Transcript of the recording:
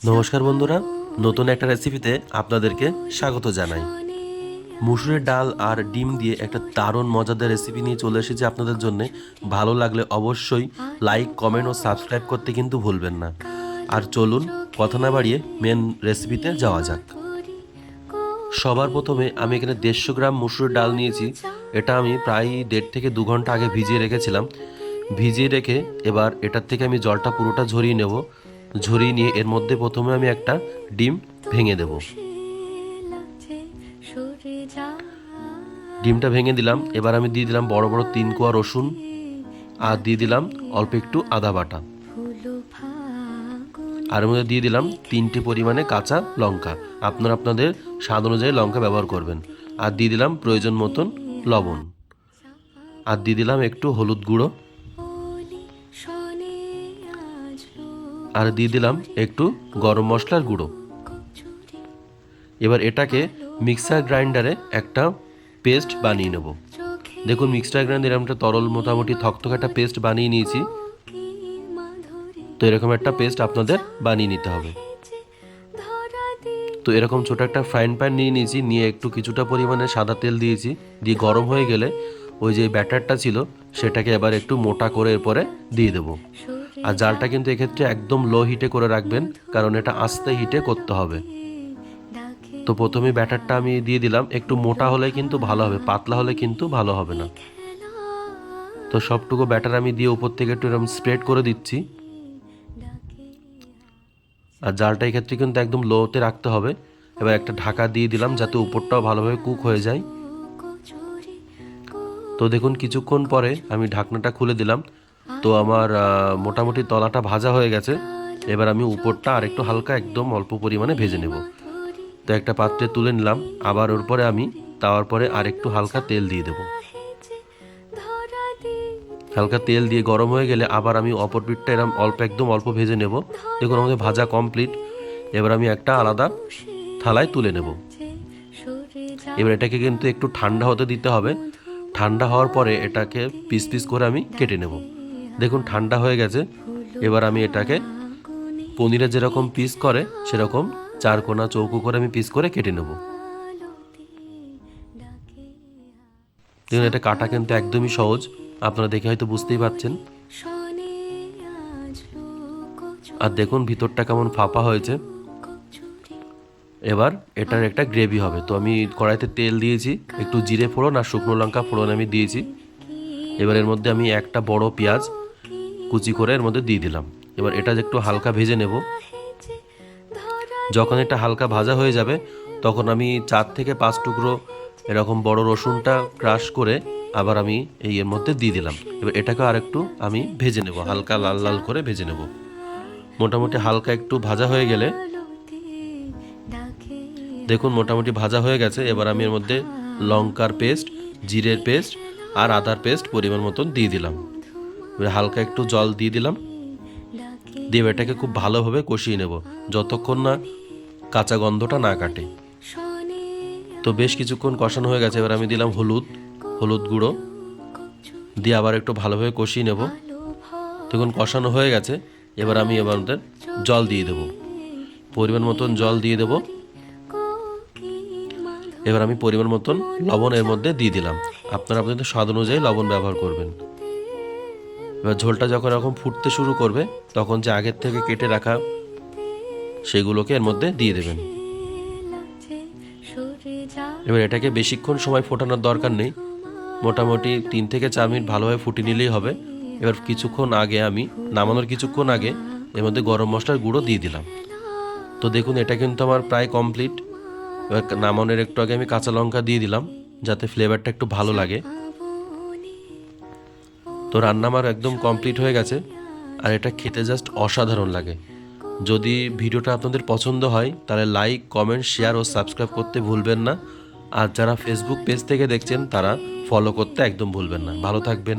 নমস্কার বন্ধুরা, নতুন একটা রেসিপিতে আপনাদেরকে স্বাগত জানাই। মুসুরের ডাল আর ডিম দিয়ে একটা দারুণ মজাদার রেসিপি নিয়ে চলে এসেছি আপনাদের জন্য। ভালো লাগলে অবশ্যই লাইক, কমেন্ট ও সাবস্ক্রাইব করতে কিন্তু ভুলবেন না। আর চলুন কথা না বাড়িয়ে মেন রেসিপিতে যাওয়া যাক। সবার প্রথমে আমি এখানে 150 গ্রাম মুসুরের ডাল নিয়েছি। এটা আমি প্রায় 1.5 থেকে 2 ঘন্টা আগে ভিজিয়ে রেখেছিলাম। ভিজিয়ে রেখে এবার এটার থেকে আমি জলটা পুরোটা ঝরিয়ে নেব। ঝরিয়ে নিয়ে এর মধ্যে প্রথমে আমি একটা ডিম ভেঙে দেব। ডিমটা ভেঙে দিলাম। এবার আমি দিয়ে দিলাম বড় বড় 3 কোয়া রসুন আর দিয়ে দিলাম অল্প একটু আদা বাটা। আর এর মধ্যে দিয়ে দিলাম 3টে পরিমাণে কাঁচা লঙ্কা। আপনারা আপনাদের স্বাদ অনুযায়ী লঙ্কা ব্যবহার করবেন। আর দিয়ে দিলাম প্রয়োজন মতন লবণ। আর দিয়ে দিলাম একটু হলুদ গুঁড়ো। আর দিয়ে দিলাম একটু গরম মশলার গুঁড়ো। এবার এটাকে মিক্সার গ্রাইন্ডারে একটা পেস্ট বানিয়ে নেব। দেখুন মিক্সার গ্রাইন্ডারে আমরা তরল মোটামুটি থকথকে একটা পেস্ট বানিয়ে নিয়েছি। তো এরকম একটা পেস্ট আপনাদের বানিয়ে নিতে হবে। তো এরকম ছোট একটা ফ্রাইং প্যান নিয়ে নিয়েছি, নিয়ে একটু কিছুটা পরিমাণে সাদা তেল দিয়েছি। দিয়ে গরম হয়ে গেলে ওই যে ব্যাটারটা ছিল সেটাকে এবার একটু মোটা করে এরপরে দিয়ে দেবো। আর জালটা কিন্তু এক্ষেত্রে একদম লো হিটে করে রাখবেন, কারণ এটা আস্তে হিটে করতে হবে। তো প্রথমে ব্যাটারটা আমি দিয়ে দিলাম। একটু মোটা হলে কিন্তু ভালো হবে, পাতলা হলে কিন্তু ভালো হবে না। তো সবটুকু ব্যাটার আমি দিয়ে উপর থেকে একটু এরকম স্প্রেড করে দিচ্ছি। আর জালটা এক্ষেত্রে কিন্তু একদম লোতে রাখতে হবে। এবার একটা ঢাকা দিয়ে দিলাম যাতে উপরটাও ভালোভাবে কুক হয়ে যায়। তো দেখুন কিছুক্ষণ পরে আমি ঢাকনাটা খুলে দিলাম। তো আমার মোটামুটি তলাটা ভাজা হয়ে গেছে। এবার আমি উপরটা আর একটু হালকা একদম অল্প পরিমাণে ভেজে নেব। তো একটা পাত্রে তুলে নিলাম। আবার ওর পরে আমি তাওয়ার পরে আর একটু হালকা তেল দিয়ে দেব। হালকা তেল দিয়ে গরম হয়ে গেলে আবার আমি অপর পিঠটা এরকম একদম অল্প ভেজে নেব। দেখুন আমাদের ভাজা কমপ্লিট। এবার আমি একটা আলাদা থালায় তুলে নেব। এবার এটাকে কিন্তু একটু ঠান্ডা হতে দিতে হবে। ঠান্ডা হওয়ার পরে এটাকে পিস পিস করে আমি কেটে নেব। দেখুন ঠান্ডা হয়ে গেছে। এবার আমি এটাকে পনিরে যেরকম পিস করে সেরকম 4 কোনা চৌকো করে আমি পিস করে কেটে নেব। দেখুন এটা কাটা কিন্তু একদমই সহজ, আপনারা দেখে হয়তো বুঝতেই পারছেন। আর দেখুন ভিতরটা কেমন ফাঁপা হয়েছে। এবার এটার একটা গ্রেভি হবে। তো আমি কড়াইতে তেল দিয়েছি, একটু জিরে ফোড়ন আর শুকনো লঙ্কা ফোড়ন আমি দিয়েছি। এবার এর মধ্যে আমি একটা বড় পেঁয়াজ কুচি করে এর মধ্যে দিয়ে দিলাম। এবার এটা একটু হালকা ভেজে নেব। যখন এটা হালকা ভাজা হয়ে যাবে তখন আমি 4 থেকে 5 টুকরো এরকম বড় রসুনটা ক্রাশ করে আবার আমি এর মধ্যে দিয়ে দিলাম। এবার এটাকে আর একটু আমি ভেজে নেব, হালকা লাল লাল করে ভেজে নেব। মোটামুটি হালকা একটু ভাজা হয়ে গেলে দেখুন মোটামুটি ভাজা হয়ে গেছে। এবার আমি এর মধ্যে লঙ্কার পেস্ট, জিরের পেস্ট আর আদার পেস্ট পরিমাণ মতন দিয়ে দিলাম। এবার হালকা একটু জল দিয়ে দিলাম। দিয়ে এটাকে খুব ভালোভাবে কষিয়ে নেব যতক্ষণ না কাঁচা গন্ধটা না কাটে। তো বেশ কিছুক্ষণ কষানো হয়ে গেছে। এবার আমি দিলাম হলুদ গুঁড়ো দিয়ে আবার একটু ভালোভাবে কষিয়ে নেব। দেখুন কষানো হয়ে গেছে। এবার আমি এবার জল দিয়ে দেব, পরিমাণ মতন জল দিয়ে দেব। এবার আমি পরিমাণ মতন লবণ এর মধ্যে দিয়ে দিলাম। আপনারা আপনাদের স্বাদ অনুযায়ী লবণ ব্যবহার করবেন। এবার ঝোলটা যখন এরকম ফুটতে শুরু করবে তখন যে আগের থেকে কেটে রাখা সেগুলোকে এর মধ্যে দিয়ে দেবেন। এবার এটাকে বেশিক্ষণ সময় ফোটানোর দরকার নেই, মোটামুটি 3 থেকে 4 মিনিট ভালোভাবে ফুটিয়ে নিলেই হবে। এবার নামানোর কিছুক্ষণ আগে এর মধ্যে গরম মশলার গুঁড়ো দিয়ে দিলাম। তো দেখুন এটা কিন্তু আমার প্রায় কমপ্লিট। এবার নামানোর একটু আগে আমি কাঁচা লঙ্কা দিয়ে দিলাম যাতে ফ্লেভারটা একটু ভালো লাগে। তো রান্না আমার একদম কমপ্লিট হয়ে গেছে। আর এটা খেতে জাস্ট অসাধারণ লাগে। যদি ভিডিওটা আপনাদের পছন্দ হয় তাহলে লাইক, কমেন্ট, শেয়ার ও সাবস্ক্রাইব করতে ভুলবেন না। আর যারা ফেসবুক পেজ থেকে দেখছেন তারা ফলো করতে একদম ভুলবেন না। ভালো থাকবেন।